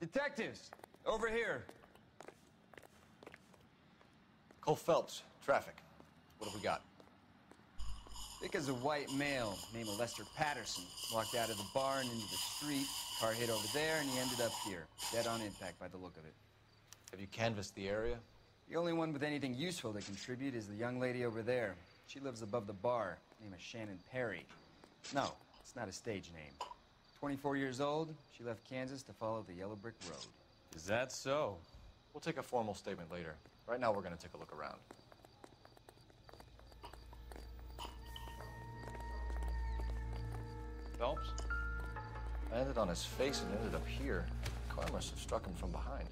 Detectives, over here. Cole Phelps, traffic. What have we got? Thick as a white male named Lester Patterson walked out of the bar and into the street. Car hit over there, and he ended up here, dead on impact by the look of it. Have you canvassed the area? The only one with anything useful to contribute is the young lady over there. She lives above the bar. Name is Shannon Perry. No, it's not a stage name. 24 years old, she left Kansas to follow the Yellow Brick Road. Is that so? We'll take a formal statement later. Right now, we're going to take a look around. Phelps? Landed on his face and ended up here. The car must have struck him from behind.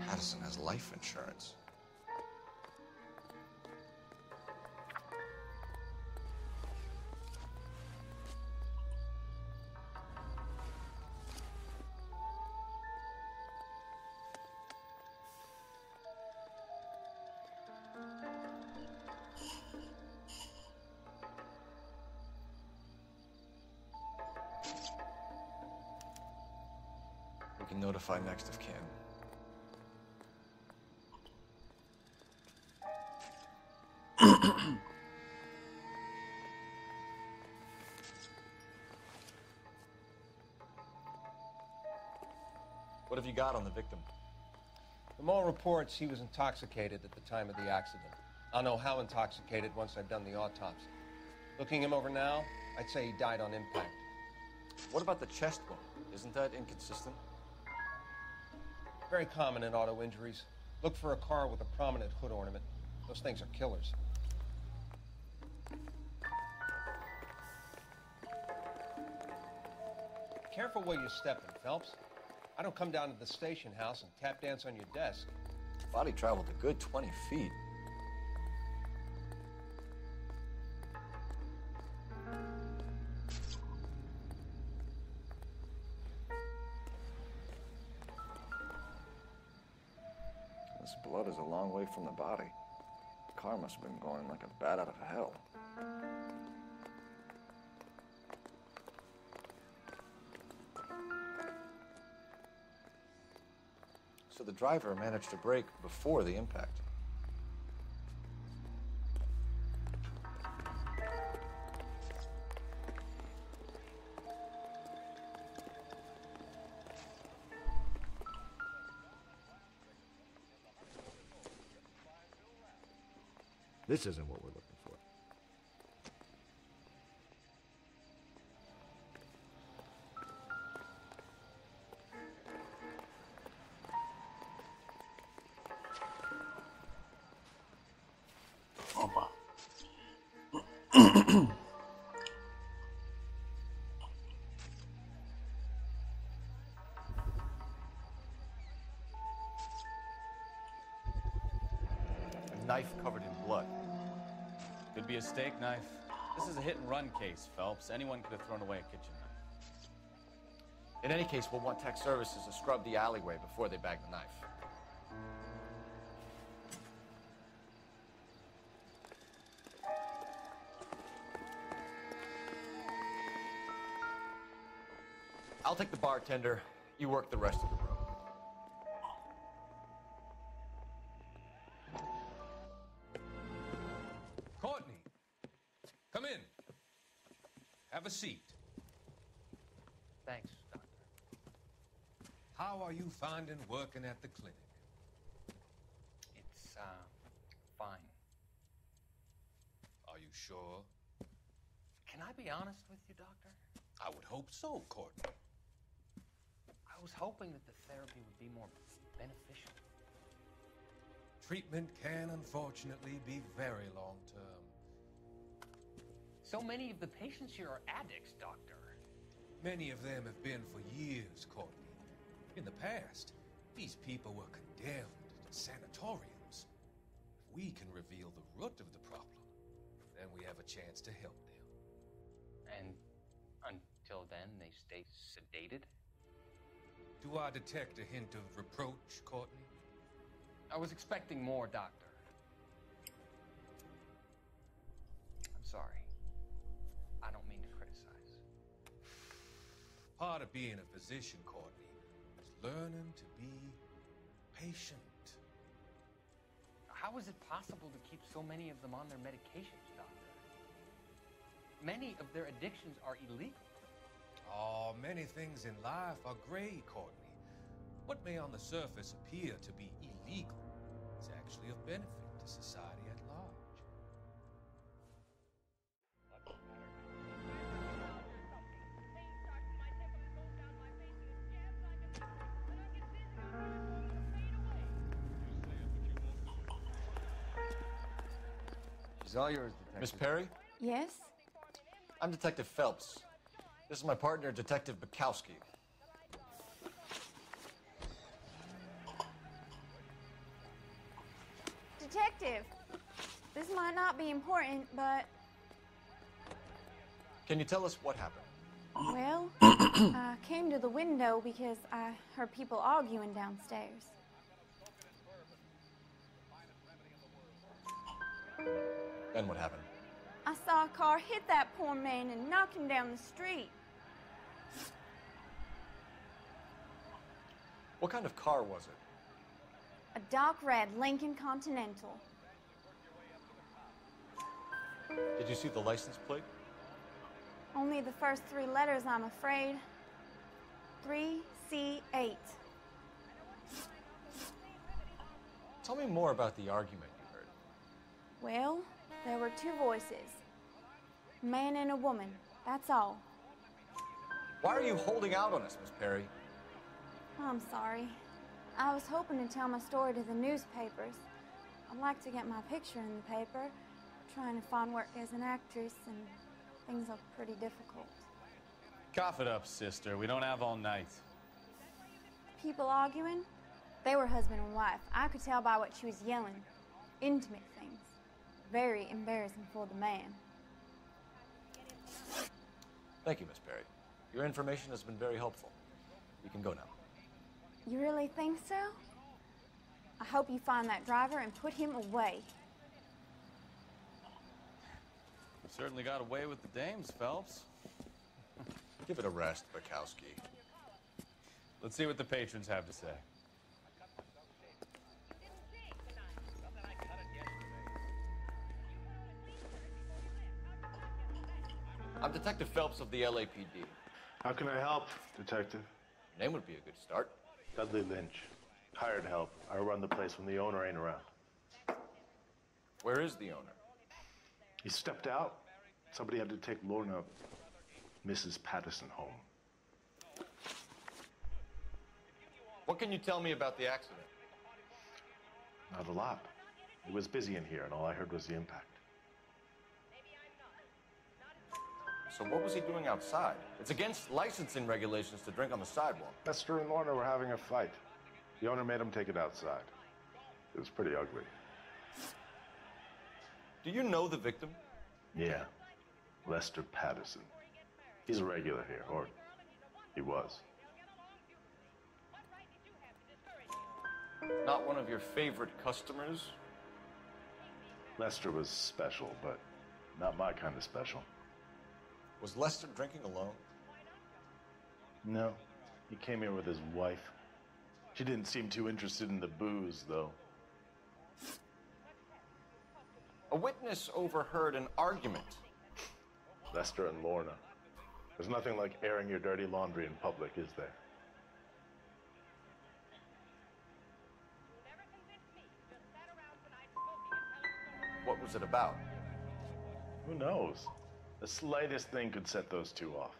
Patterson has life insurance. We can notify next of kin. What have you got on the victim? From all reports, he was intoxicated at the time of the accident. I'll know how intoxicated once I've done the autopsy. Looking him over now, I'd say he died on impact. What about the chest wound? Isn't that inconsistent? Very common in auto injuries. Look for a car with a prominent hood ornament. Those things are killers. Careful where you're stepping, Phelps. I don't come down to the station house and tap dance on your desk. Body traveled a good 20 feet. This blood is a long way from the body. The car must have been going like a bat out of hell. So the driver managed to brake before the impact. This isn't what we're looking for. Opa. A knife covered in blood. Could be a steak knife. This is a hit-and-run case, Phelps. Anyone could have thrown away a kitchen knife. In any case, we'll want tech services to scrub the alleyway before they bag the knife. I'll take the bartender. You work the rest of the room. Courtney, come in. Have a seat. Thanks, Doctor. How are you finding working at the clinic? It's, fine. Are you sure? Can I be honest with you, Doctor? I would hope so, Courtney. I was hoping that the therapy would be more beneficial. Treatment can unfortunately be very long-term. So many of the patients here are addicts, Doctor. Many of them have been for years, Courtney. In the past, these people were condemned to sanatoriums. If we can reveal the root of the problem, then we have a chance to help them. And until then, they stay sedated? Do I detect a hint of reproach, Courtney? I was expecting more, Doctor. I'm sorry. I don't mean to criticize. Part of being a physician, Courtney, is learning to be patient. How is it possible to keep so many of them on their medications, Doctor? Many of their addictions are illegal. Oh, many things in life are gray, Courtney. What may on the surface appear to be illegal is actually of benefit to society at large. She's all yours, Detective. Miss Perry? Yes? I'm Detective Phelps. This is my partner, Detective Bukowski. Detective, this might not be important, but, Can you tell us what happened? well, I came to the window because I heard people arguing downstairs. Then what happened? I saw a car hit that poor man and knock him down the street. What kind of car was it? A dark red Lincoln Continental. Did you see the license plate? Only the first three letters, I'm afraid. 3C8. Tell me more about the argument you heard. Well, there were two voices. A man and a woman, that's all. Why are you holding out on us, Miss Perry? I'm sorry. I was hoping to tell my story to the newspapers. I'd like to get my picture in the paper. Trying to find work as an actress, and things are pretty difficult. Cough it up, sister. We don't have all night. People arguing? They were husband and wife. I could tell by what she was yelling. Intimate things. Very embarrassing for the man. Thank you, Miss Perry. Your information has been very helpful. You can go now. You really think so? I hope you find that driver and put him away. You certainly got away with the dames, Phelps. Give it a rest, Bukowski. Let's see what the patrons have to say. I'm Detective Phelps of the LAPD. How can I help, Detective? Your name would be a good start. Dudley Lynch. Hired help. I run the place when the owner ain't around. Where is the owner? He stepped out. Somebody had to take Lorna, Mrs. Patterson, home. What can you tell me about the accident? Not a lot. It was busy in here, and all I heard was the impact. So what was he doing outside? It's against licensing regulations to drink on the sidewalk. Lester and Lorna were having a fight. The owner made him take it outside. It was pretty ugly. Do you know the victim? Yeah. Lester Patterson. He's a regular here, or he was. Not one of your favorite customers? Lester was special, but not my kind of special. Was Lester drinking alone? No, he came here with his wife. She didn't seem too interested in the booze, though. A witness overheard an argument. Lester and Lorna. There's nothing like airing your dirty laundry in public, is there? What was it about? Who knows? The slightest thing could set those two off.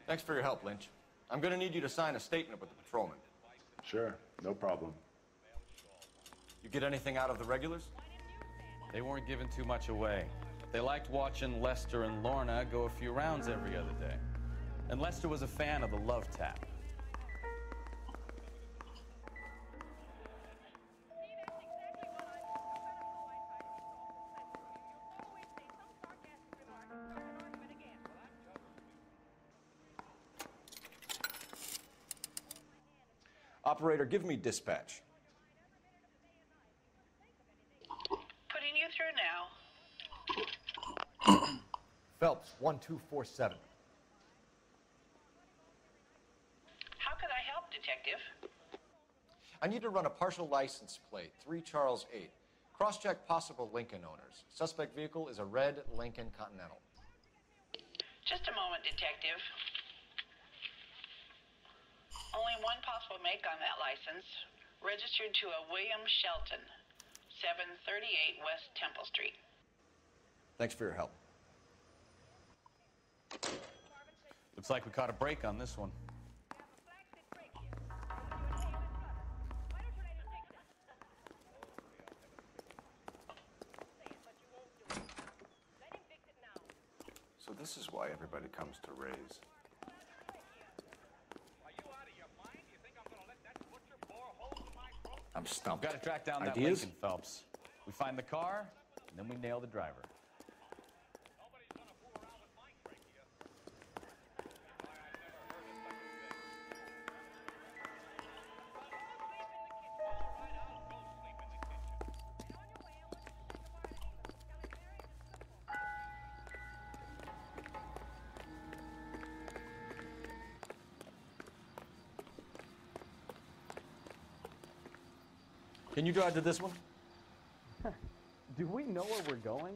Thanks for your help, Lynch. I'm gonna need you to sign a statement with the patrolman. Sure, no problem. You get anything out of the regulars? They weren't giving too much away. They liked watching Lester and Lorna go a few rounds every other day. And Lester was a fan of the love tap. Operator, give me dispatch. Putting you through now. Phelps, 1247. How could I help, Detective? I need to run a partial license plate, 3 Charles 8. Cross-check possible Lincoln owners. Suspect vehicle is a red Lincoln Continental. Just a moment, Detective. Only one possible make on that license. Registered to a William Shelton, 738 West Temple Street. Thanks for your help. Looks like we caught a break on this one. So this is why everybody comes to Ray's. I'm stumped. We've got to track down that Ideas? Lincoln, Phelps. We find the car, and then we nail the driver. Can you drive to this one? Do we know where we're going?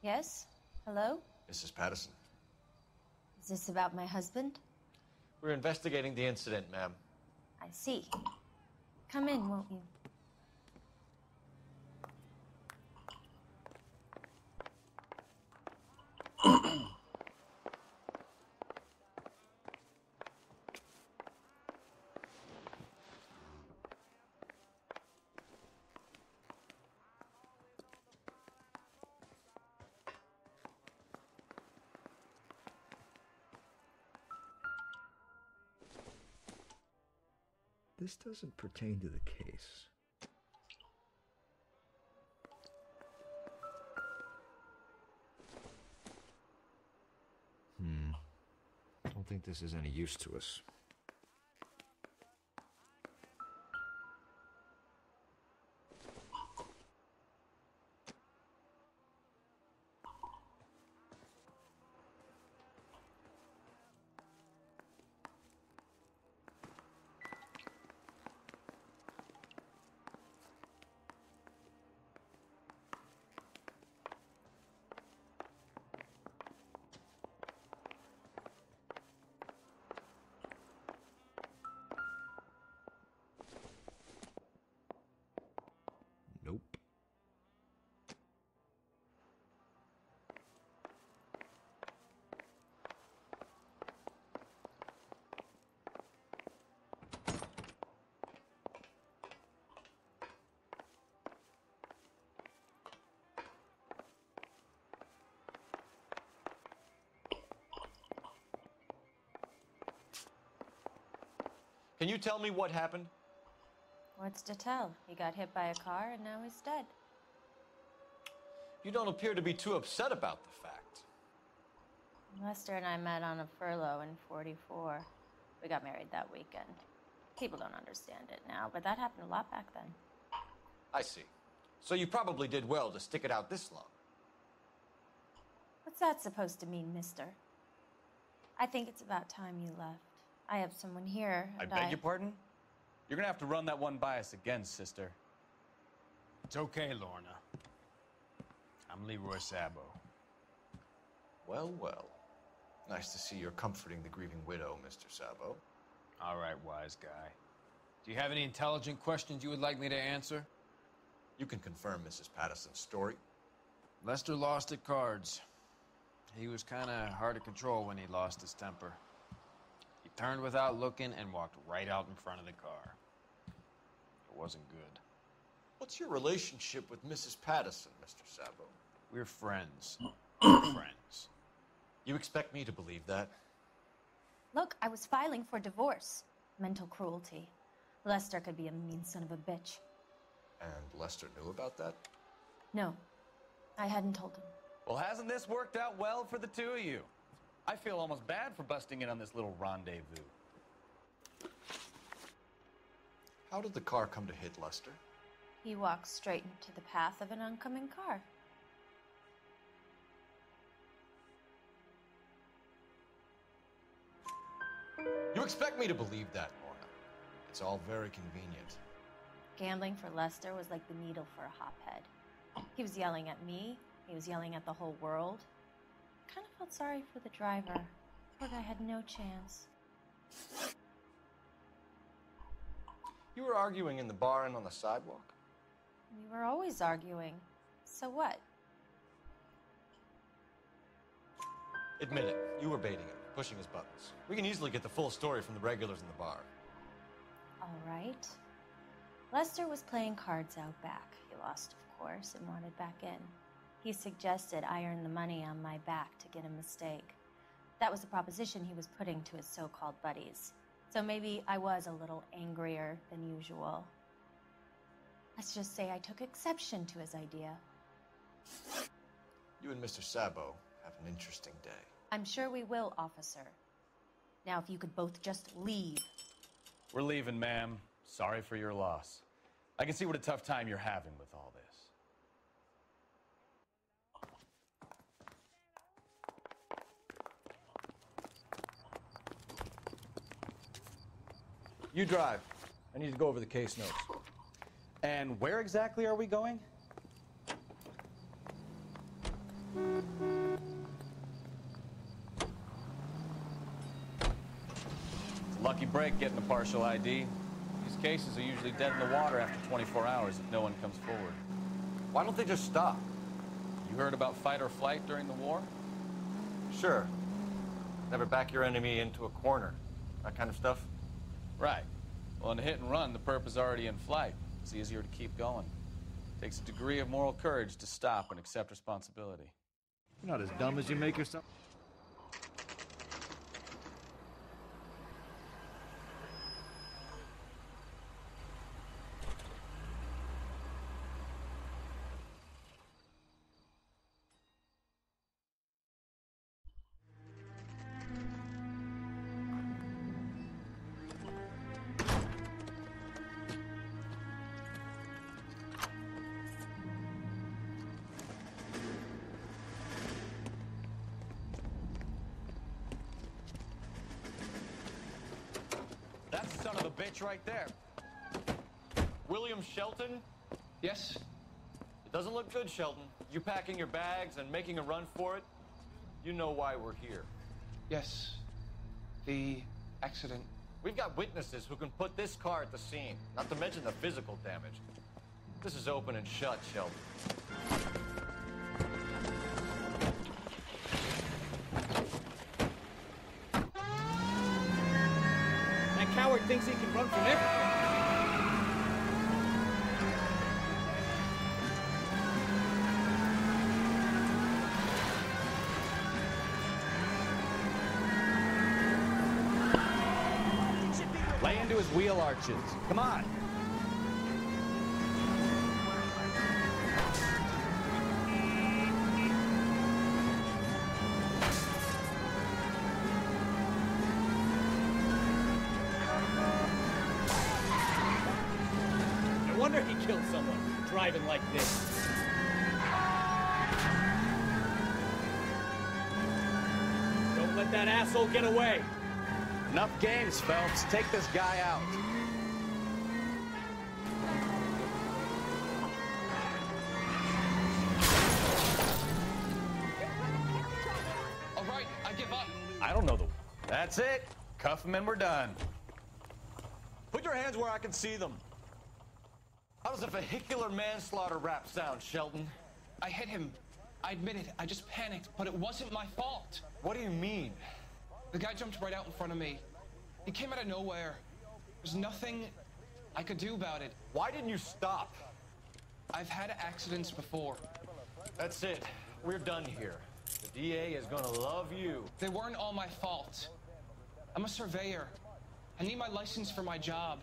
Yes? Hello? Mrs. Patterson. Is this about my husband? We're investigating the incident, ma'am. I see. Come in, won't you? This doesn't pertain to the case. I don't think this is any use to us. Nope. Can you tell me what happened? What's to tell? He got hit by a car and now he's dead. You don't appear to be too upset about the fact. Lester and I met on a furlough in '44. We got married that weekend. People don't understand it now, but that happened a lot back then. I see. So you probably did well to stick it out this long. What's that supposed to mean, mister? I think it's about time you left. I have someone here, I and beg your pardon? You're gonna have to run that one by us again, sister. It's okay, Lorna. I'm Leroy Sabo. Well, well. Nice to see you're comforting the grieving widow, Mr. Sabo. All right, wise guy. Do you have any intelligent questions you would like me to answer? You can confirm Mrs. Patterson's story. Lester lost at cards. He was kind of hard to control when he lost his temper. He turned without looking and walked right out in front of the car. It wasn't good. What's your relationship with Mrs. Patterson, Mr. Sabo? We're friends. We're friends. You expect me to believe that? Look, I was filing for divorce. Mental cruelty. Lester could be a mean son of a bitch. And Lester knew about that? No, I hadn't told him. Well, hasn't this worked out well for the two of you? I feel almost bad for busting in on this little rendezvous. How did the car come to hit Lester? He walked straight into the path of an oncoming car. You expect me to believe that, Lorna. It's all very convenient. Gambling for Lester was like the needle for a hophead. He was yelling at me. He was yelling at the whole world. I kind of felt sorry for the driver. Poor guy had no chance. You were arguing in the bar and on the sidewalk? We were always arguing. So what? Admit it. You were baiting him, pushing his buttons. We can easily get the full story from the regulars in the bar. All right. Lester was playing cards out back. He lost, of course, and wanted back in. He suggested I earn the money on my back to get a mistake. That was the proposition he was putting to his so-called buddies. So maybe I was a little angrier than usual. Let's just say I took exception to his idea. You and Mr. Sabo have an interesting day. I'm sure we will, officer. Now, if you could both just leave. We're leaving, ma'am. Sorry for your loss. I can see what a tough time you're having with all this. You drive. I need to go over the case notes. And where exactly are we going? break getting a partial ID. These cases are usually dead in the water after 24 hours if no one comes forward. Why don't they just stop? You heard about fight or flight during the war? Sure. Never back your enemy into a corner. That kind of stuff? Right. Well, in a hit and run, the perp is already in flight. It's easier to keep going. Takes a degree of moral courage to stop and accept responsibility. You're not as dumb as you make yourself. That's the son of a bitch right there. William Shelton? Yes? It doesn't look good, Shelton. You packing your bags and making a run for it? You know why we're here. Yes. The accident. We've got witnesses who can put this car at the scene, not to mention the physical damage. This is open and shut, Shelton. That coward thinks he can run from everything. Lay into his wheel arches. Come on. No wonder he killed someone driving like this. Don't let that asshole get away. Enough games, Phelps. Take this guy out. All right, I give up. I don't know the... That's it. Cuff him and we're done. Put your hands where I can see them. How does a vehicular manslaughter rap sound, Shelton? I hit him. I admit it. I just panicked, but it wasn't my fault. What do you mean? The guy jumped right out in front of me. He came out of nowhere. There's nothing I could do about it. Why didn't you stop? I've had accidents before. That's it. We're done here. The DA is gonna love you. They weren't all my fault. I'm a surveyor. I need my license for my job.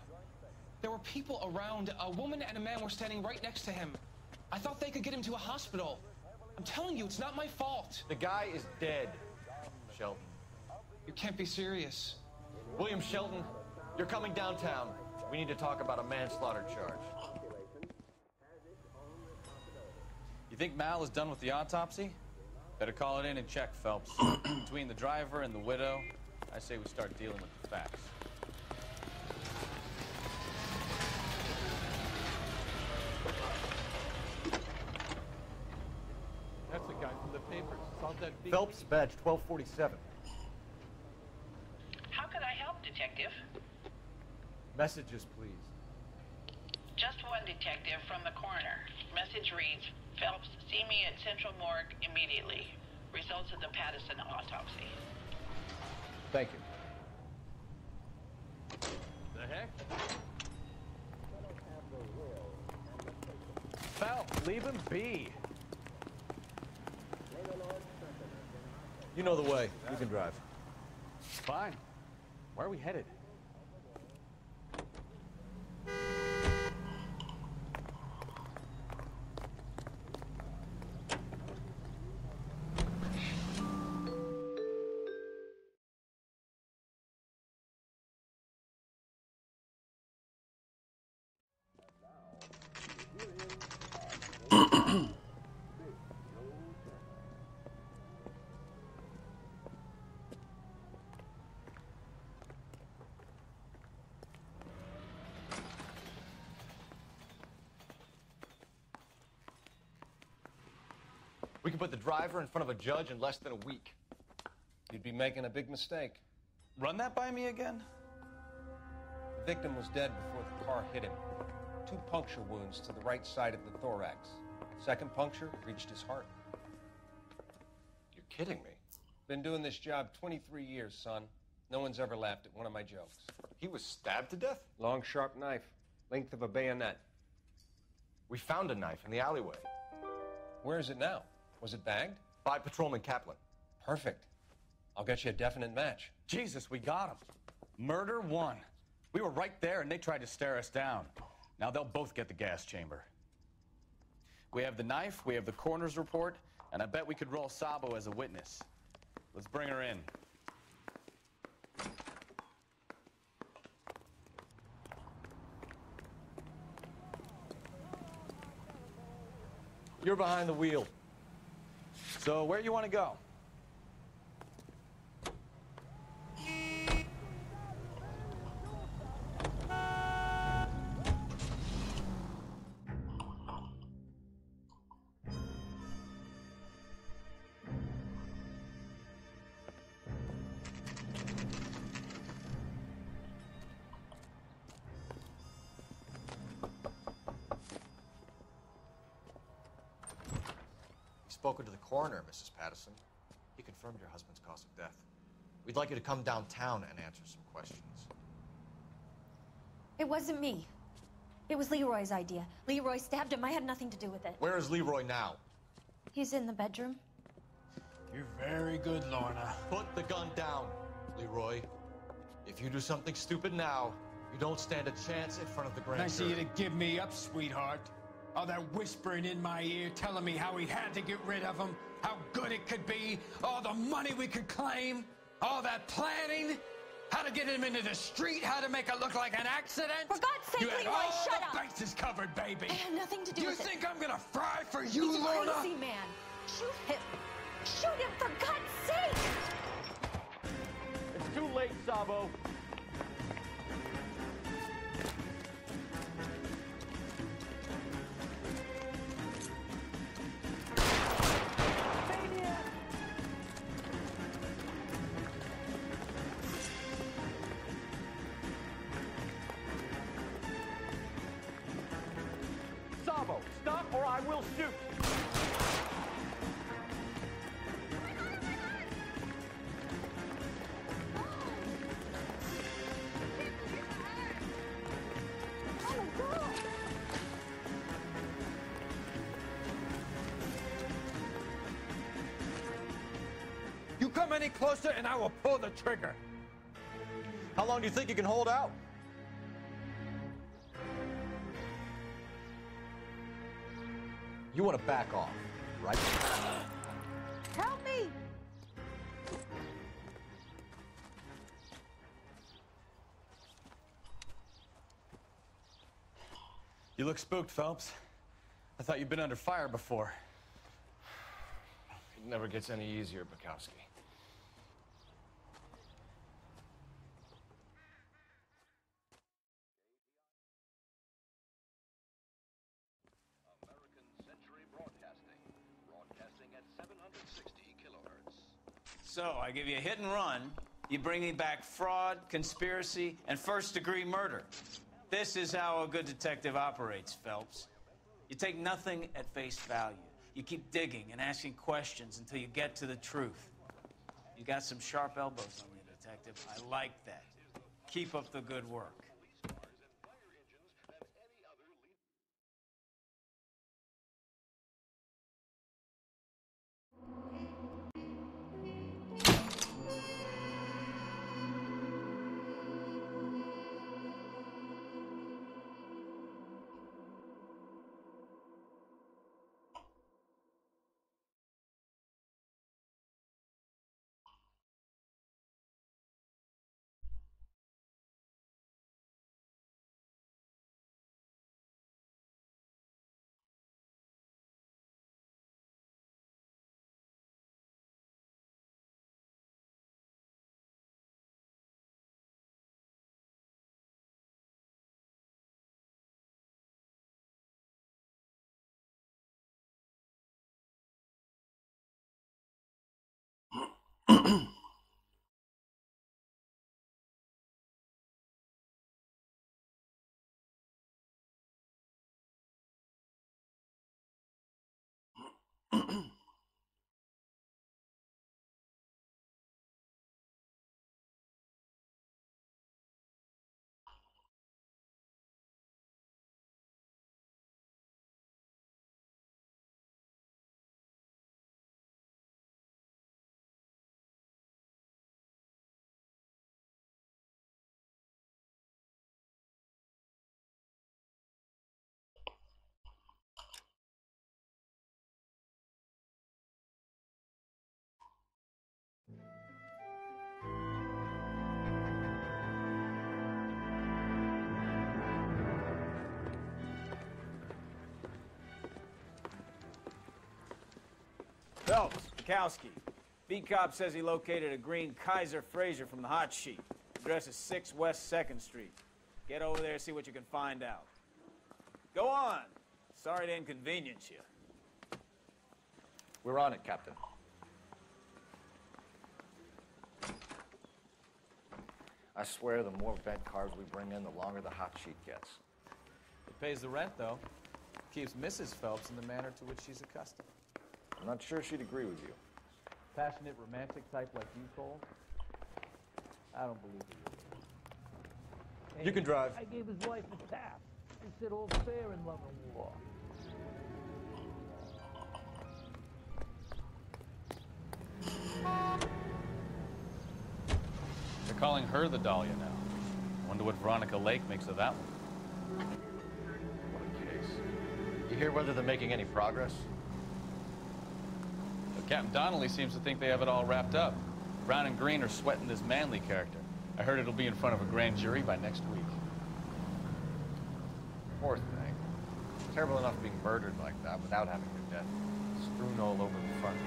There were people around. A woman and a man were standing right next to him. I thought they could get him to a hospital. I'm telling you, it's not my fault. The guy is dead, Shelton. You can't be serious. William Shelton, you're coming downtown. We need to talk about a manslaughter charge. You think Mal is done with the autopsy? Better call it in and check, Phelps. Between the driver and the widow, I say we start dealing with the facts. That's the guy from the papers. Saw that big... Phelps, badge 1247. How can I help, Detective? Messages, please. Just one detective from the coroner. Message reads, Phelps, see me at Central Morgue immediately. Results of the Patterson autopsy. Thank you. The heck? Phelps, leave him be. You know the way. You can drive. Fine. Where are we headed? We can put the driver in front of a judge in less than a week. You'd be making a big mistake. Run that by me again? The victim was dead before the car hit him. 2 puncture wounds to the right side of the thorax. Second puncture reached his heart. You're kidding me. Been doing this job 23 years, son. No one's ever laughed at one of my jokes. He was stabbed to death? Long, sharp knife. Length of a bayonet. We found a knife in the alleyway. Where is it now? Was it bagged? By Patrolman Kaplan. Perfect. I'll get you a definite match. Jesus, we got him. Murder 1. We were right there and they tried to stare us down. Now they'll both get the gas chamber. We have the knife, we have the coroner's report, and I bet we could roll Sabo as a witness. Let's bring her in. You're behind the wheel. So where you want to go? Spoken to the coroner, Mrs. Patterson. He confirmed your husband's cause of death. We'd like you to come downtown and answer some questions. It wasn't me. It was Leroy's idea. Leroy stabbed him. I had nothing to do with it. Where is Leroy now? He's in the bedroom. You're very good, Lorna. Put the gun down, Leroy. If you do something stupid now, you don't stand a chance in front of the grand Nice of jury. you to give me up, sweetheart. All that whispering in my ear, telling me how we had to get rid of him, how good it could be, all the money we could claim, all that planning, how to get him into the street, how to make it look like an accident. For God's sake, you had Leroy, all shut the up. bases covered, baby. I had nothing to do with it. You think I'm gonna fry for you, He's a Lorna? crazy man. Shoot him. Shoot him, for God's sake. It's too late, Sabo. Sabo, stop or I will shoot. You come any closer and I will pull the trigger. How long do you think you can hold out? You want to back off, right? Help me! You look spooked, Phelps. I thought you'd been under fire before. It never gets any easier, Bukowski. So, I give you a hit and run. You bring me back fraud, conspiracy, and first-degree murder. This is how a good detective operates, Phelps. You take nothing at face value. You keep digging and asking questions until you get to the truth. You got some sharp elbows on you, detective. I like that. Keep up the good work. Phelps, Mikowski. Beat cop says he located a green Kaiser Fraser from the hot sheet. Address is 6 West 2nd Street. Get over there and see what you can find out. Go on. Sorry to inconvenience you. We're on it, Captain. I swear the more vet cars we bring in, the longer the hot sheet gets. It pays the rent, though. Keeps Mrs. Phelps in the manner to which she's accustomed. I'm not sure she'd agree with you. Passionate, romantic type like you, Cole? I don't believe it. You can drive. I gave his wife a tap. He said all fair in love and war. They're calling her the Dahlia now. Wonder what Veronica Lake makes of that one. What a case. You hear whether they're making any progress? But Captain Donnelly seems to think they have it all wrapped up. Brown and Green are sweating this Manley character. I heard it'll be in front of a grand jury by next week. Poor thing. Terrible enough being murdered like that without having her death strewn all over the front.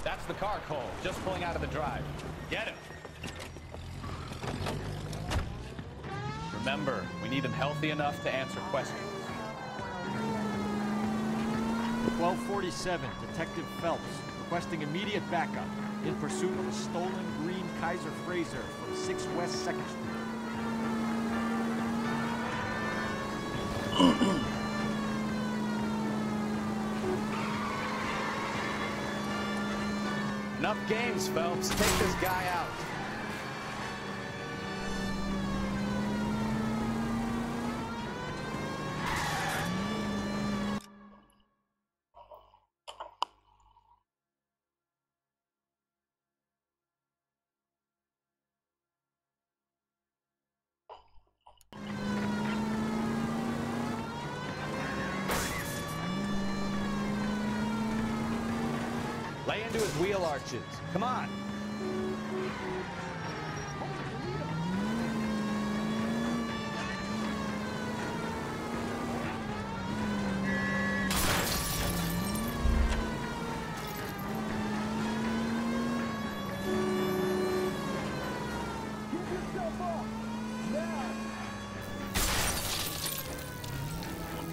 That's the car, Cole. Just pulling out of the drive. Get him. Remember, we need him healthy enough to answer questions. 1247, Detective Phelps, requesting immediate backup in pursuit of a stolen green Kaiser Fraser from 6 West 2nd Street. Enough games, Phelps. Take this guy out. Lay into his wheel arches. Come on.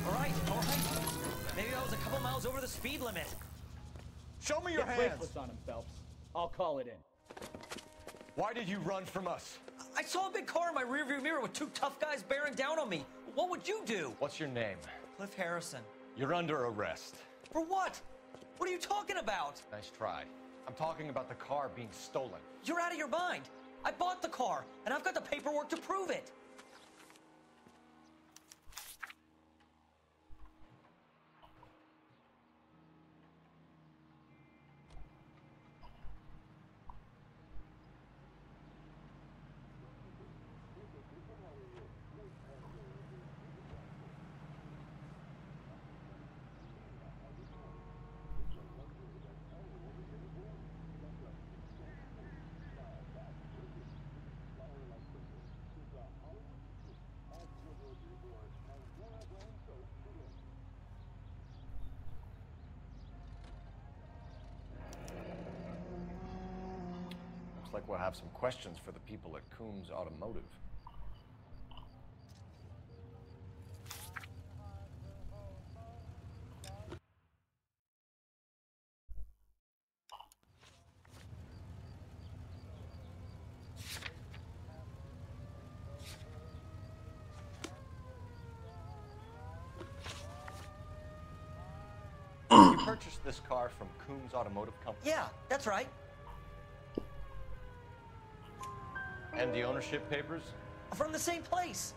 All right. Maybe I was a couple miles over the speed limit. Show me your Get hands. bracelets on him, Phelps. I'll call it in. Why did you run from us? I saw a big car in my rearview mirror with 2 tough guys bearing down on me. What would you do? What's your name? Cliff Harrison. You're under arrest. For what? What are you talking about? Nice try. I'm talking about the car being stolen. You're out of your mind. I bought the car, and I've got the paperwork to prove it. Looks like we'll have some questions for the people at Coombs Automotive. You purchased this car from Coombs Automotive Company? Yeah, that's right. And the ownership papers? From the same place.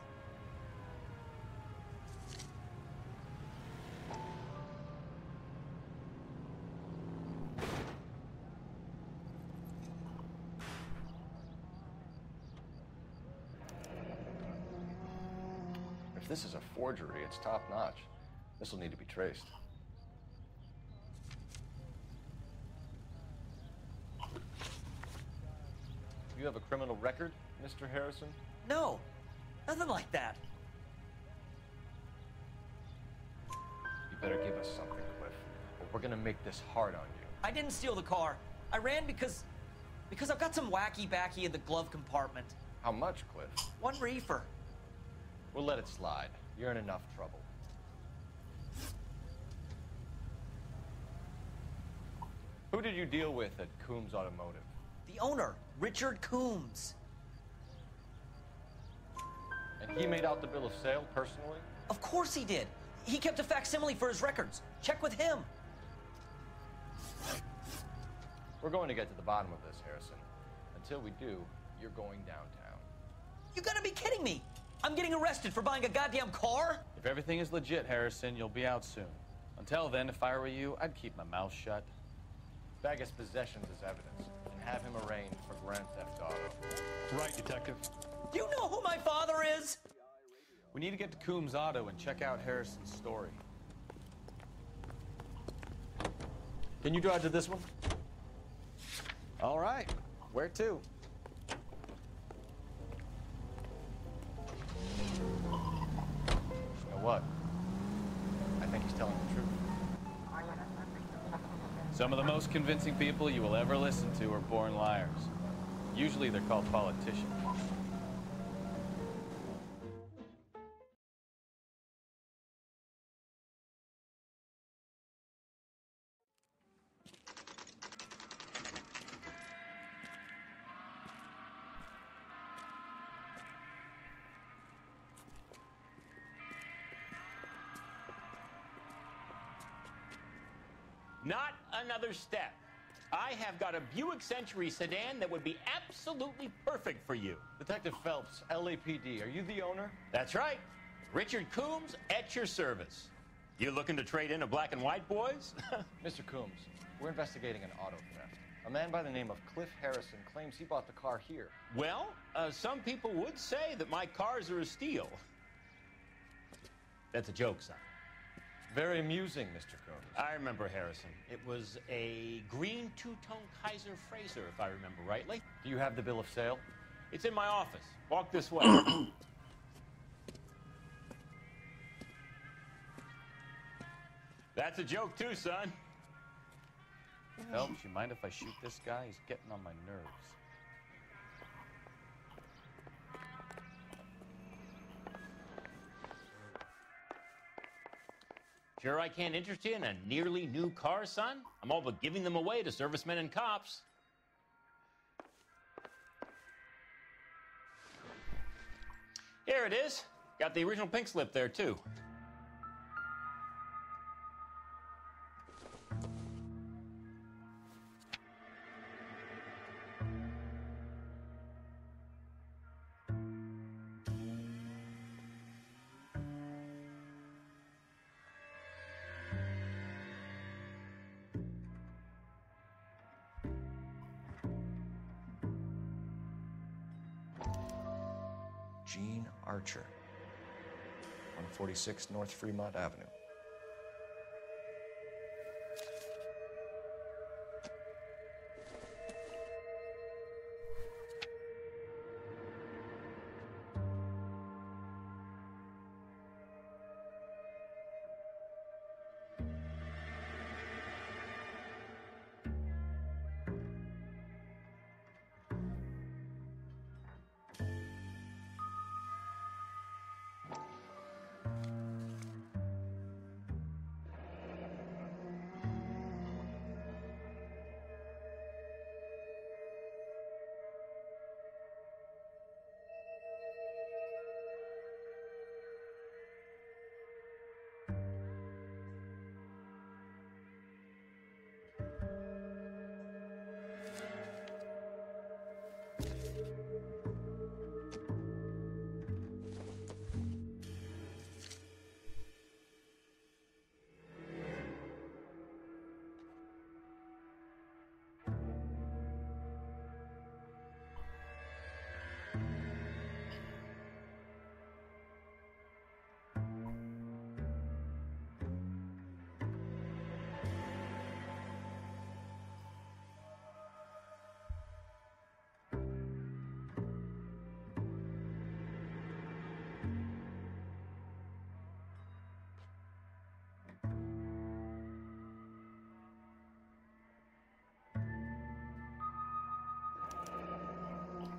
If this is a forgery, it's top-notch. This will need to be traced. You have a criminal record, Mr. Harrison? No, nothing like that. You better give us something, Cliff, or we're gonna make this hard on you. I didn't steal the car. I ran because I've got some wacky backy in the glove compartment. How much, Cliff? 1 reefer. We'll let it slide. You're in enough trouble. Who did you deal with at Coombs Automotive? The owner, Richard Coombs. And he made out the bill of sale personally? Of course he did. He kept a facsimile for his records. Check with him. We're going to get to the bottom of this, Harrison. Until we do, you're going downtown. You gotta be kidding me. I'm getting arrested for buying a goddamn car? If everything is legit, Harrison, you'll be out soon. Until then, if I were you, I'd keep my mouth shut. Bag his possessions as evidence, and have him arraigned for Grand Theft Auto. Right, Detective. Do you know who my father is? We need to get to Coombs Auto and check out Harrison's story. Can you drive to this one? All right. Where to? You know what? I think he's telling the truth. Some of the most convincing people you will ever listen to are born liars. Usually they're called politicians. Not another step. I have got a Buick Century sedan that would be absolutely perfect for you. Detective Phelps, LAPD, are you the owner? That's right. Richard Coombs at your service. You looking to trade in a black and white, boys? Mr. Coombs, we're investigating an auto theft. A man by the name of Cliff Harrison claims he bought the car here. Well, some people would say that my cars are a steal. That's a joke, son. Very amusing, Mr. Coombs. I remember Harrison. It was a green two-tone Kaiser Frazer, if I remember rightly. Do you have the bill of sale? It's in my office. Walk this way. That's a joke too, son. Phelps, you mind if I shoot this guy? He's getting on my nerves. Sure I can't interest you in a nearly new car, son? I'm all but giving them away to servicemen and cops. Here it is. Got the original pink slip there, too. Gene Archer, 146 North Fremont Avenue.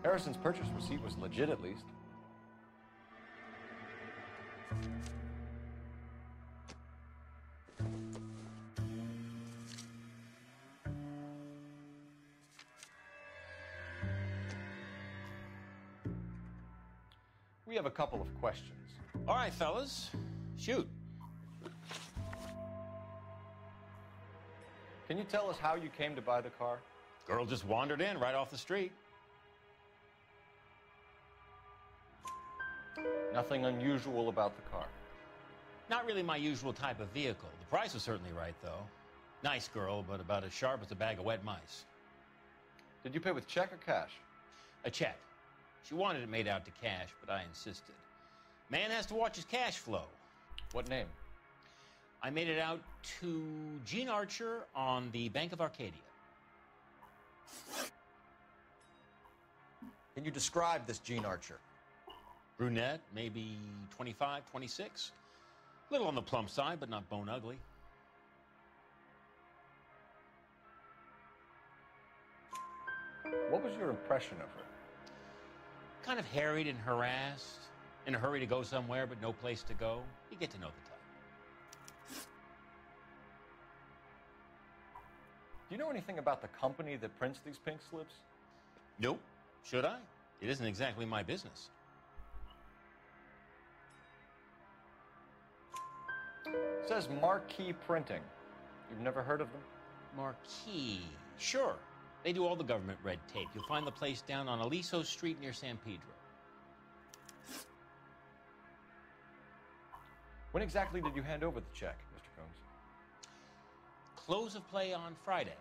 Harrison's purchase receipt was legit, at least. We have a couple of questions. All right, fellas. Shoot. Can you tell us how you came to buy the car? Girl just wandered in right off the street. Nothing unusual about the car. Not really my usual type of vehicle. The price was certainly right, though. Nice girl, but about as sharp as a bag of wet mice. Did you pay with check or cash? A check. She wanted it made out to cash, but I insisted. Man has to watch his cash flow. What name? I made it out to Gene Archer on the Bank of Arcadia. Can you describe this Gene Archer? Brunette, maybe 25, 26. Little on the plump side, but not bone ugly. What was your impression of her? Kind of harried and harassed, in a hurry to go somewhere, but no place to go. You get to know the type. Do you know anything about the company that prints these pink slips? Nope. Should I? It isn't exactly my business. It says Marquee Printing. You've never heard of them? Marquee. Sure. They do all the government red tape. You'll find the place down on Aliso Street near San Pedro. When exactly did you hand over the check, Mr. Combs? Close of play on Friday.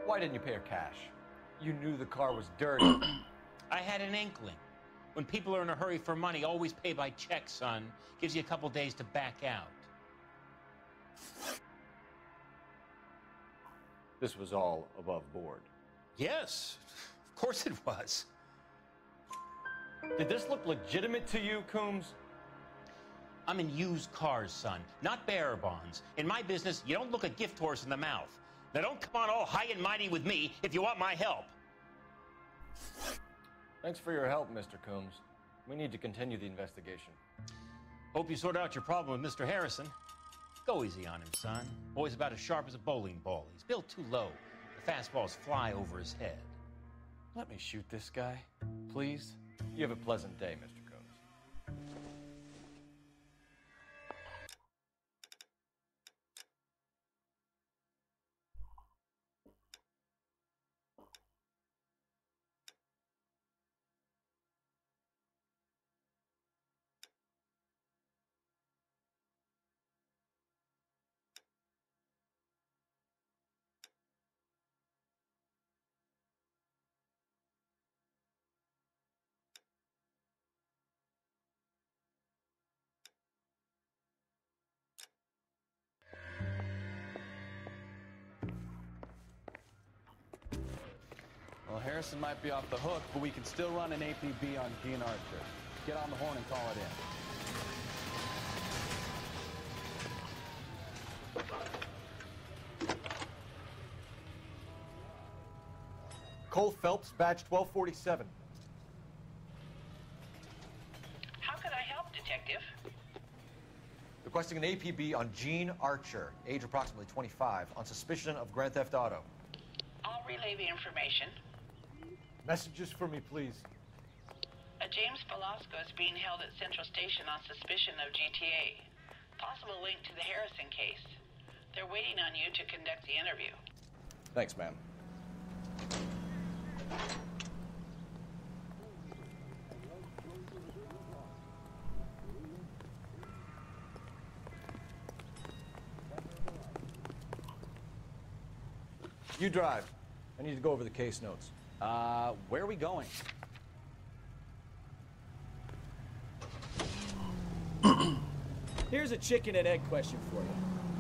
Why didn't you pay her cash? You knew the car was dirty. I had an inkling. When people are in a hurry for money, always pay by check, son. Gives you a couple days to back out. This was all above board. Yes, of course it was. Did this look legitimate to you, Coombs? I'm in used cars, son, not bearer bonds. In my business, you don't look a gift horse in the mouth. Now don't come on all high and mighty with me if you want my help. Thanks for your help, Mr. Coombs. We need to continue the investigation. Hope you sort out your problem with Mr. Harrison. Go easy on him, son. Boy's about as sharp as a bowling ball. He's built too low. The fastballs fly over his head. Let me shoot this guy, please. You have a pleasant day, Mr. Combs. Well, Harrison might be off the hook, but we can still run an APB on Gene Archer. Get on the horn and call it in. Cole Phelps, badge 1247. How could I help, Detective? Requesting an APB on Gene Archer, age approximately 25, on suspicion of Grand Theft Auto. I'll relay the information. Messages for me, please. A James Velasco is being held at Central Station on suspicion of GTA. Possible link to the Harrison case. They're waiting on you to conduct the interview. Thanks, ma'am. You drive. I need to go over the case notes. Where are we going? Here's a chicken and egg question for you.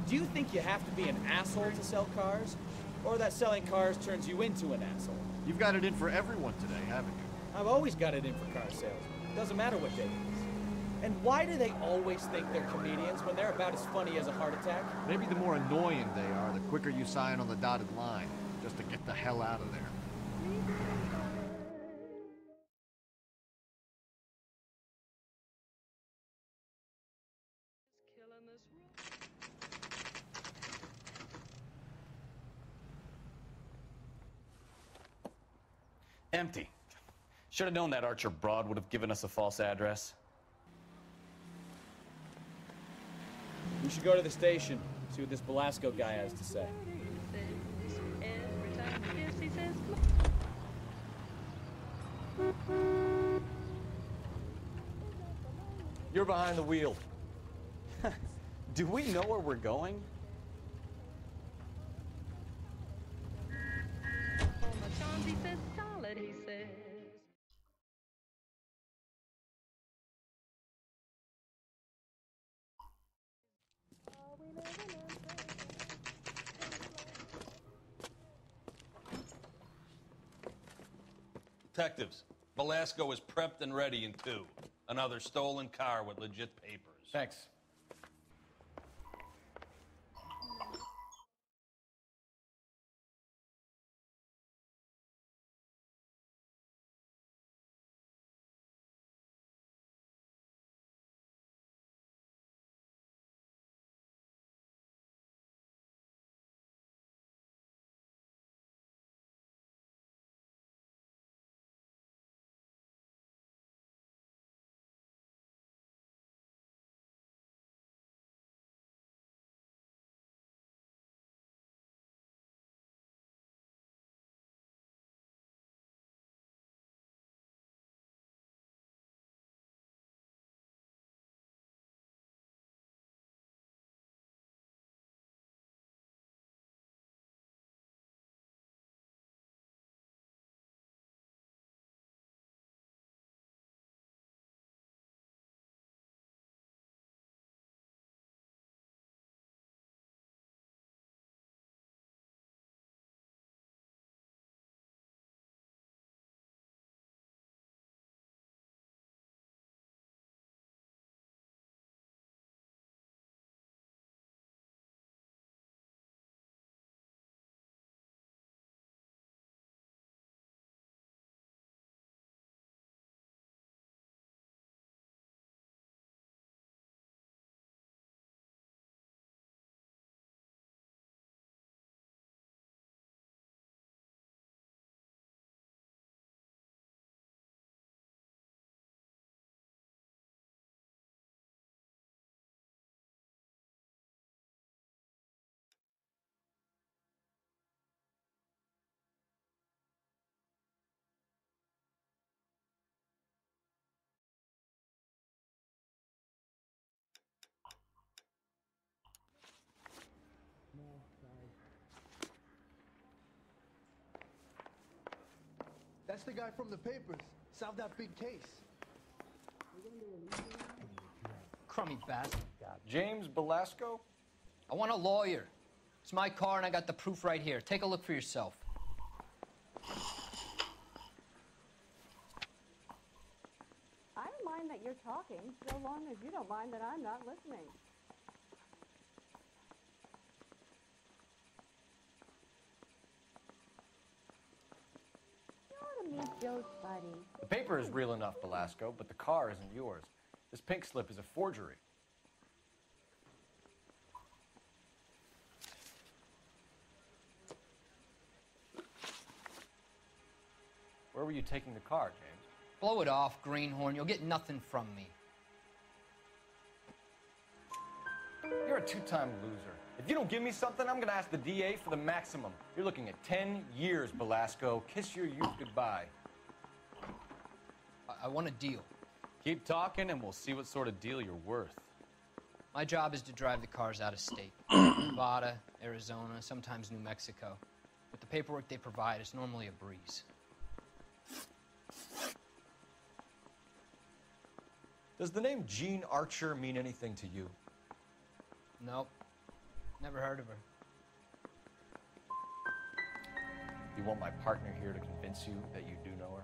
Do you think you have to be an asshole to sell cars? Or that selling cars turns you into an asshole? You've got it in for everyone today, haven't you? I've always got it in for car salesmen. Doesn't matter what day it is. And why do they always think they're comedians when they're about as funny as a heart attack? Maybe the more annoying they are, the quicker you sign on the dotted line. Just just to get the hell out of there. Empty. Should have known that Archer broad would have given us a false address. We should go to the station, see what this Belasco guy has to say. You're behind the wheel. Do we know where we're going? Detectives, Belasco is prepped and ready in 2. Another stolen car with legit papers. Thanks. That's the guy from the papers. Solved that big case. Crummy bastard. James Belasco? I want a lawyer. It's my car and I got the proof right here. Take a look for yourself. I don't mind that you're talking, so long as you don't mind that I'm not listening. You ought to meet Joe's buddy. The paper is real enough, Belasco, but the car isn't yours. This pink slip is a forgery. Where were you taking the car, James? Blow it off, greenhorn. You'll get nothing from me. You're a two-time loser. If you don't give me something, I'm gonna ask the DA for the maximum. You're looking at 10 years, Belasco. Kiss your youth goodbye. I want a deal. Keep talking and we'll see what sort of deal you're worth. My job is to drive the cars out of state. Nevada, Arizona, sometimes New Mexico. With the paperwork they provide, it's normally a breeze. Does the name Jean Archer mean anything to you? Nope. Never heard of her. You want my partner here to convince you that you do know her?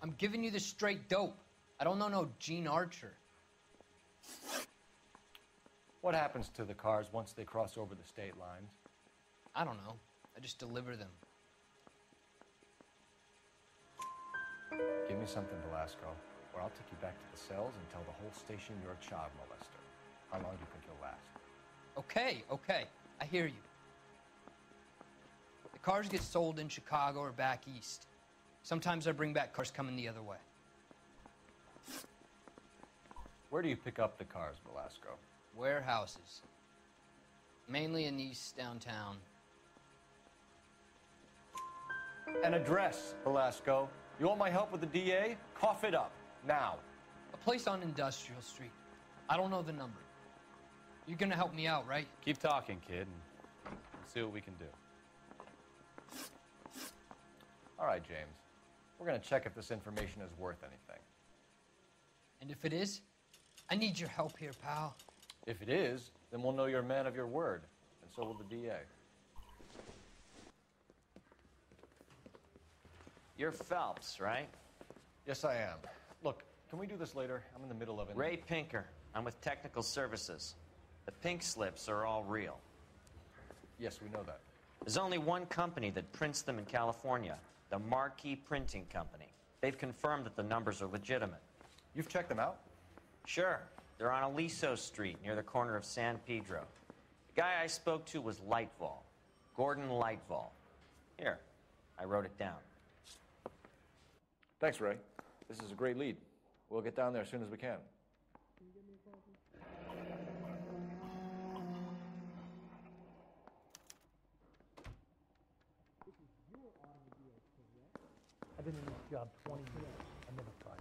I'm giving you the straight dope. I don't know no Jean Archer. What happens to the cars once they cross over the state lines? I don't know. I just deliver them. Give me something, Velasco, or I'll take you back to the cells and tell the whole station you're a child molester. How long do you think you'll last? Okay, okay. I hear you. The cars get sold in Chicago or back east. Sometimes I bring back cars coming the other way. Where do you pick up the cars, Velasco? Warehouses. Mainly in East downtown. An address, Velasco. You want my help with the DA? Cough it up, now. A place on Industrial Street. I don't know the number. You're gonna help me out, right? Keep talking, kid, and we'll see what we can do. All right, James. We're gonna check if this information is worth anything. And if it is, I need your help here, pal. If it is, then we'll know you're a man of your word, and so will the DA. You're Phelps, right? Yes, I am. Look, can we do this later? I'm in the middle of it. Ray Pinker. I'm with Technical Services. The pink slips are all real. Yes, we know that. There's only one company that prints them in California, the Marquee Printing Company. They've confirmed that the numbers are legitimate. You've checked them out? Sure. They're on Aliso Street, near the corner of San Pedro. The guy I spoke to was Lightval. Gordon Lightval. Here, I wrote it down. Thanks, Ray. This is a great lead. We'll get down there as soon as we can. I've been in this job 20 years. I never tried.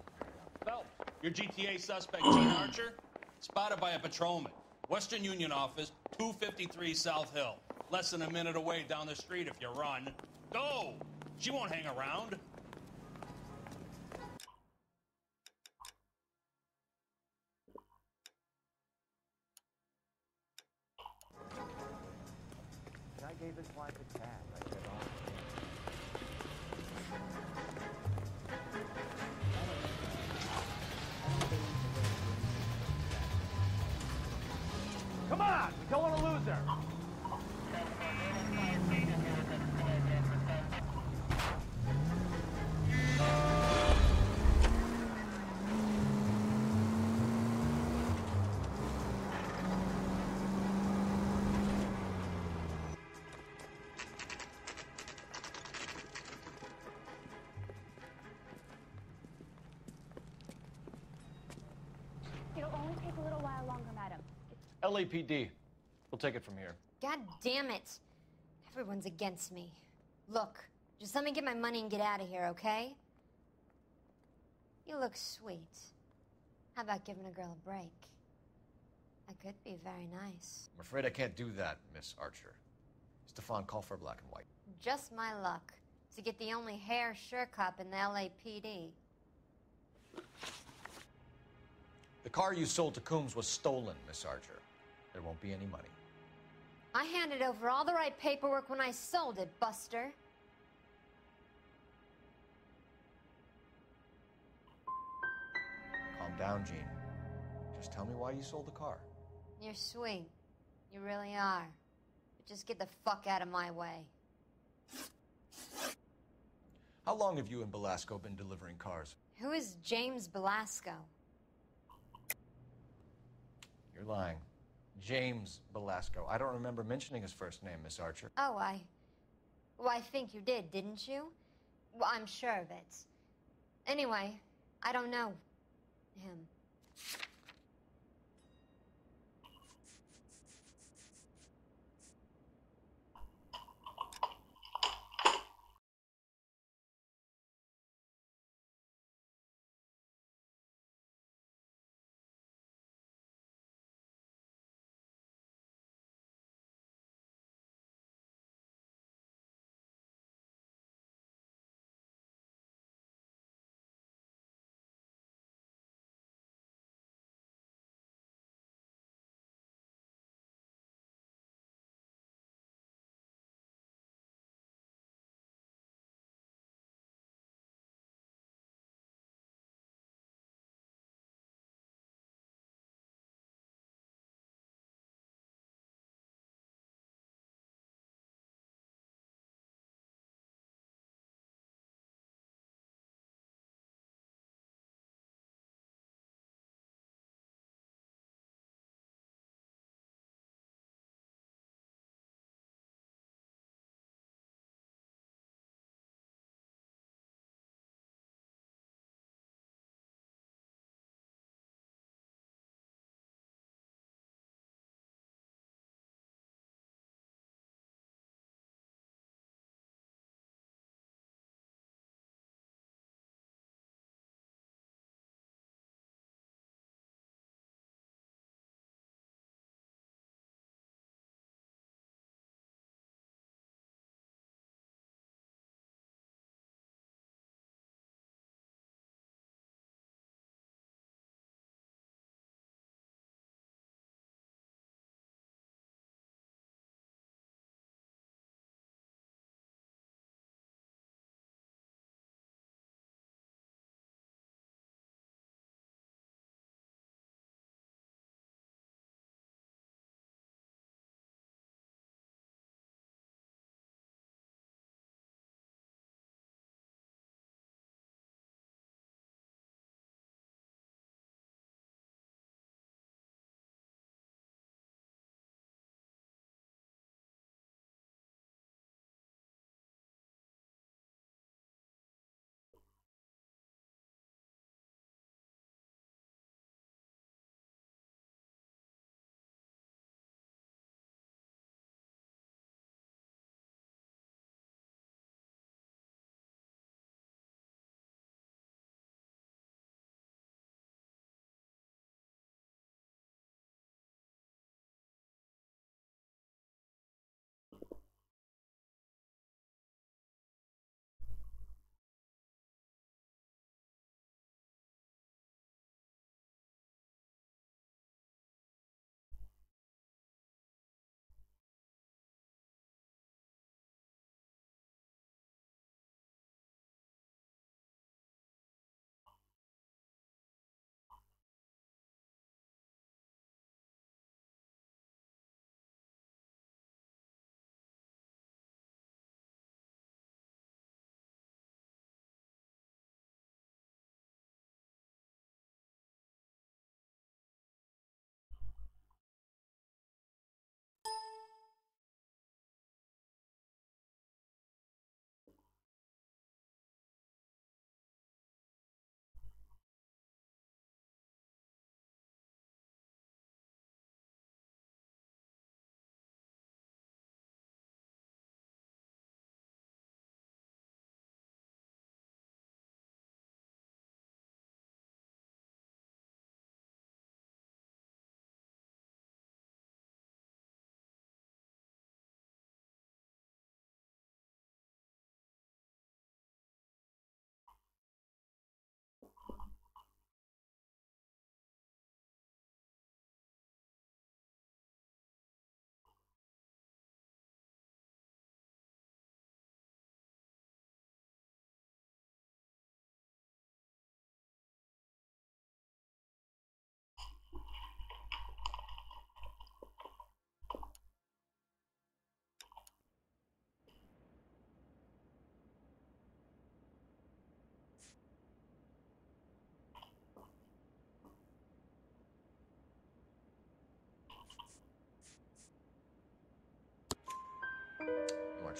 Phelps, your GTA suspect, Gene Archer, spotted by a patrolman. Western Union office, 253 South Hill. Less than a minute away down the street if you run. Go! She won't hang around. I gave his wife a tab. I said, oh. Come on! We don't want to lose her! It'll only take a little while longer, madam. LAPD. We'll take it from here. God damn it. Everyone's against me. Look, just let me get my money and get out of here, okay? You look sweet. How about giving a girl a break? I could be very nice. I'm afraid I can't do that, Miss Archer. Stefan, call for black and white. Just my luck to get the only hair sure cop in the LAPD. The car you sold to Coombs was stolen, Miss Archer. There won't be any money. I handed over all the right paperwork when I sold it, Buster. Calm down, Gene. Just tell me why you sold the car. You're sweet. You really are. But just get the fuck out of my way. How long have you and Belasco been delivering cars? Who is James Belasco? You're lying. James Belasco. I don't remember mentioning his first name, Miss Archer. Oh, I think you did, didn't you? Well, I'm sure of it. Anyway, I don't know him.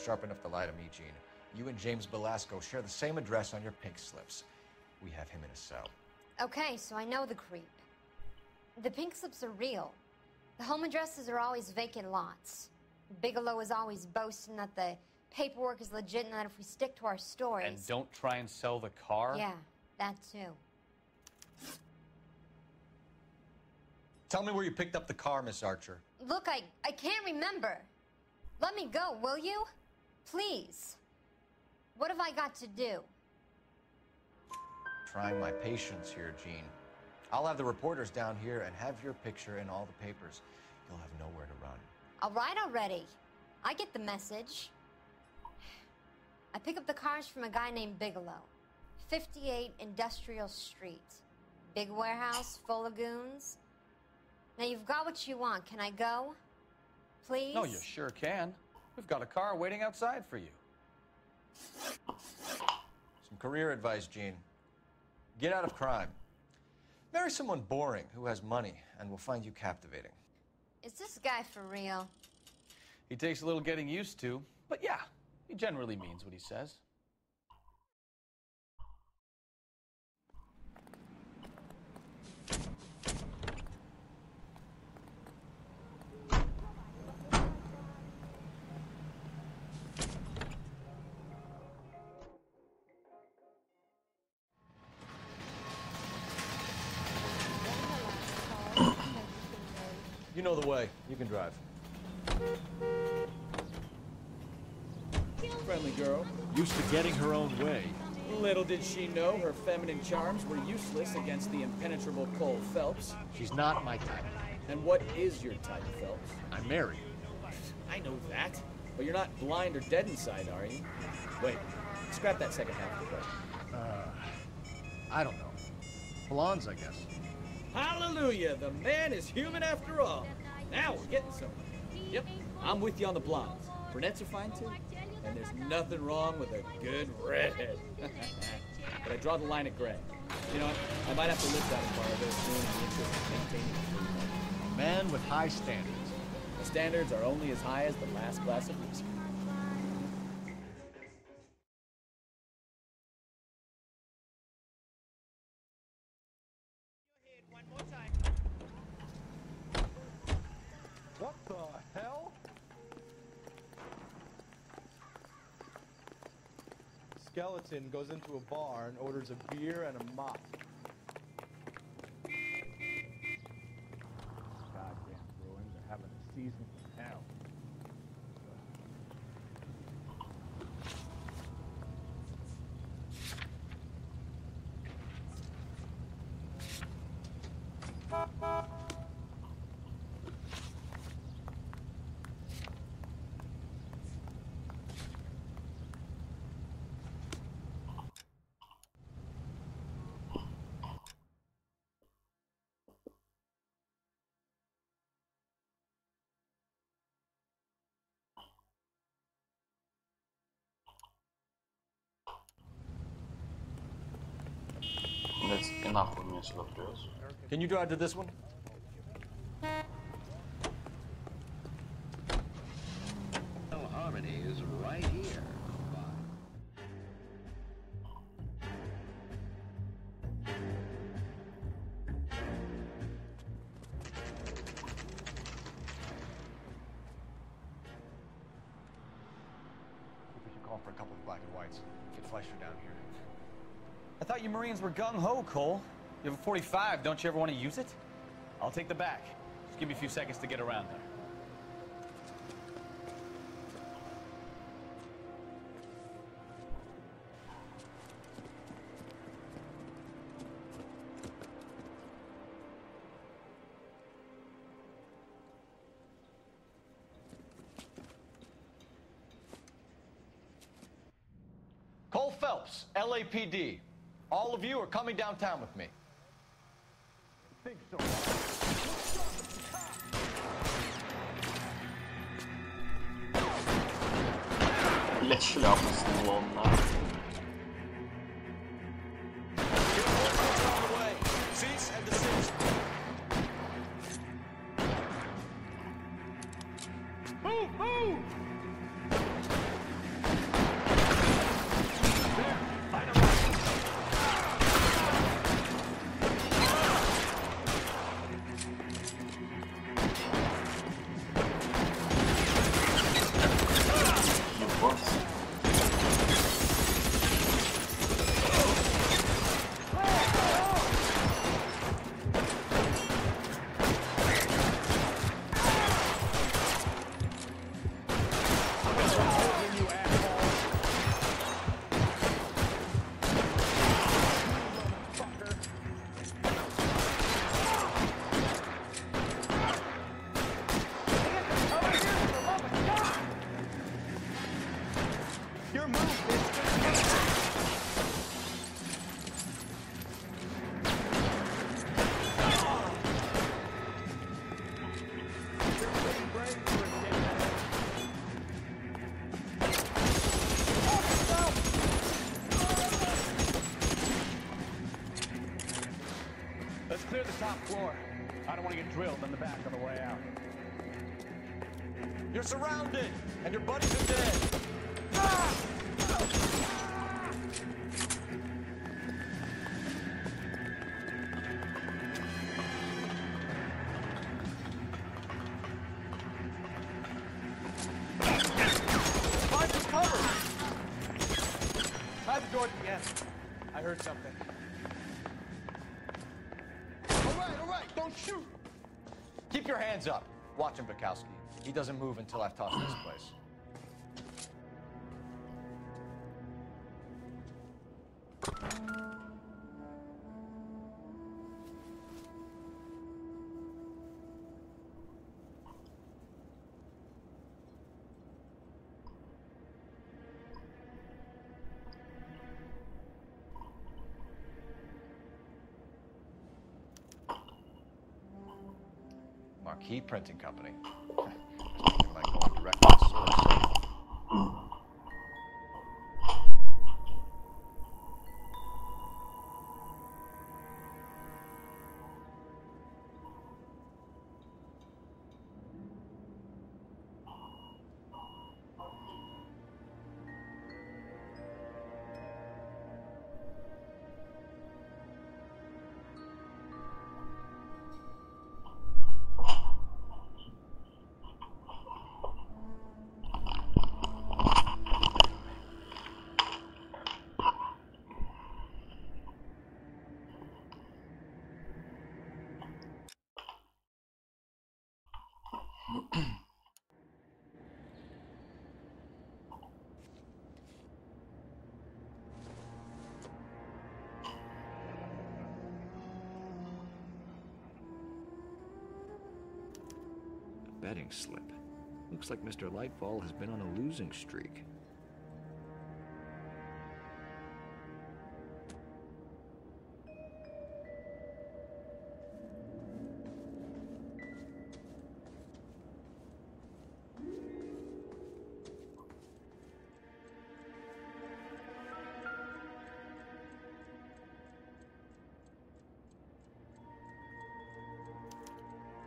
sharp enough to lie to me, Gene. You and James Belasco share the same address on your pink slips. We have him in a cell. Okay, so I know the creep. The pink slips are real. The home addresses are always vacant lots. Bigelow is always boasting that the paperwork is legit and that if we stick to our stories... And don't try and sell the car? Yeah, that too. Tell me where you picked up the car, Miss Archer. Look, I can't remember. Let me go, will you? Please. What have I got to do? Trying my patience here, Gene. I'll have the reporters down here and have your picture in all the papers. You'll have nowhere to run. All right already. I get the message. I pick up the cars from a guy named Bigelow. 58 Industrial Street. Big warehouse full of goons. Now you've got what you want. Can I go? Please? No, you sure can. We've got a car waiting outside for you. Some career advice, Gene. Get out of crime. Marry someone boring who has money and will find you captivating. Is this guy for real? He takes a little getting used to, but yeah, he generally means what he says. You know the way. You can drive. Friendly girl. Used to getting her own way. Little did she know her feminine charms were useless against the impenetrable Cole Phelps. She's not my type. And what is your type, Phelps? I'm married. I know that. But you're not blind or dead inside, are you? Wait, scrap that second half of the question. I don't know. Blondes, I guess. Hallelujah! The man is human after all. Now we're getting somewhere. Yep, I'm with you on the blondes. Brunettes are fine too. And there's nothing wrong with a good redhead. But I draw the line at gray. You know what? I might have to lift that embargo soon in the interest of maintaining the free market. A man with high standards. The standards are only as high as the last glass of whiskey. What the hell? Skeleton goes into a bar and orders a beer and a mop. Goddamn ruins are having a season from hell. Can you drive to this one? Harmony is right here. We should call for a couple of black and whites. Get Fleischer down here. I thought you Marines were gung-ho, Cole. You have a 45, don't you ever want to use it? I'll take the back. Just give me a few seconds to get around there. Cole Phelps, LAPD. All of you are coming downtown with me. I think so. Cease and desist. Move! Move! get drilled in the back on the way out. You're surrounded, and your buddies are dead. Ah! Find some cover! Try the door at the end. I heard something. All right, don't shoot! Keep your hands up. Watch him, Bukowski. He doesn't move until I've tossed this place. Marquee Printing Company. Something like going direct to the source. Betting slip. Looks like Mr. Lightfall has been on a losing streak.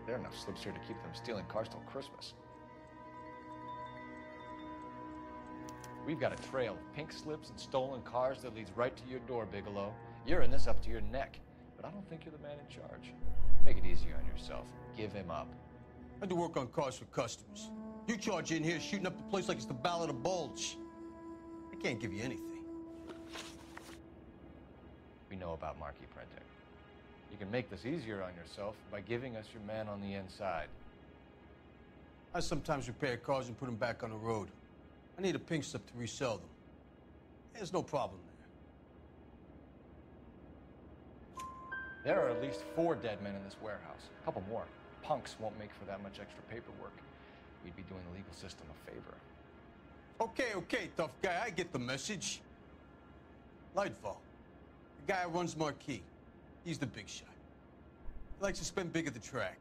There are enough slips here to keep them stealing cars till Christmas. We've got a trail of pink slips and stolen cars that leads right to your door, Bigelow. You're in this up to your neck, but I don't think you're the man in charge. Make it easier on yourself. Give him up. I do work on cars for customers. You charge in here shooting up the place like it's the Ballad of Bulge. I can't give you anything. We know about marquee printing. You can make this easier on yourself by giving us your man on the inside. I sometimes repair cars and put them back on the road. I need a pink slip to resell them. There's no problem there. There are at least 4 dead men in this warehouse. A couple more. Punks won't make for that much extra paperwork. We'd be doing the legal system a favor. Okay, tough guy. I get the message. Lightfall, the guy who runs Marquee. He's the big shot. He likes to spend big at the track.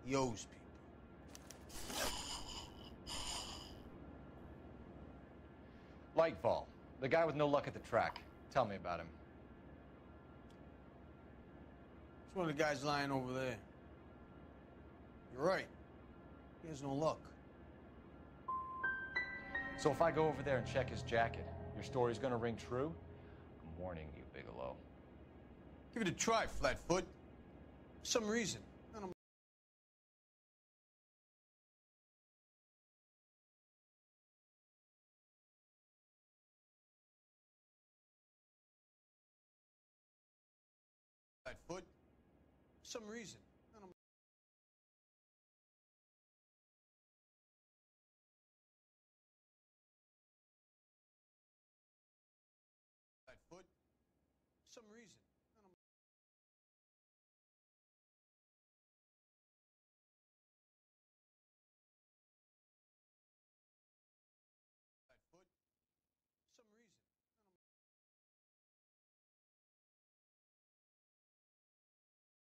He owes people. Lightfall, the guy with no luck at the track. Tell me about him. It's one of the guys lying over there. You're right. He has no luck. So if I go over there and check his jacket, your story's gonna ring true? I'm warning you, Bigelow. Give it a try, Flatfoot. For some reason. I don't... Flatfoot. For some reason. I don't... Flatfoot. For some reason.